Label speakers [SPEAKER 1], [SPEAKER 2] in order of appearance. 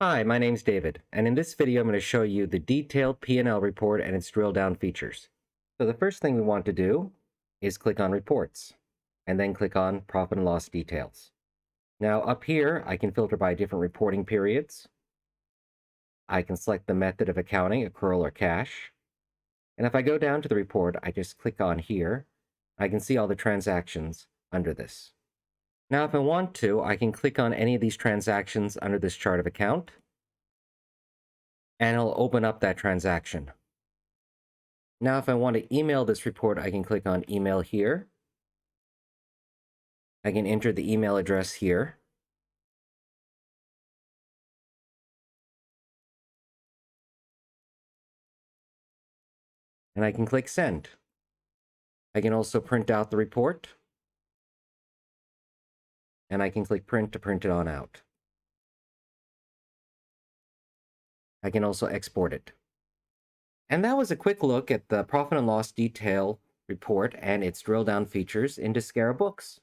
[SPEAKER 1] Hi, my name's David, and in this video I'm going to show you the detailed P&L report and its drill down features. So the first thing we want to do is click on Reports, and then click on Profit and Loss Details. Now up here, I can filter by different reporting periods. I can select the method of accounting, accrual or cash. And if I go down to the report, I just click on here. I can see all the transactions under this. Now if I want to, I can click on any of these transactions under this chart of account, and it'll open up that transaction. Now, if I want to email this report, I can click on Email here. I can enter the email address here. And I can click Send. I can also print out the report. And I can click Print to print it on out. I can also export it. And that was a quick look at the Profit and Loss Detail report and its drill down features in Deskera Books.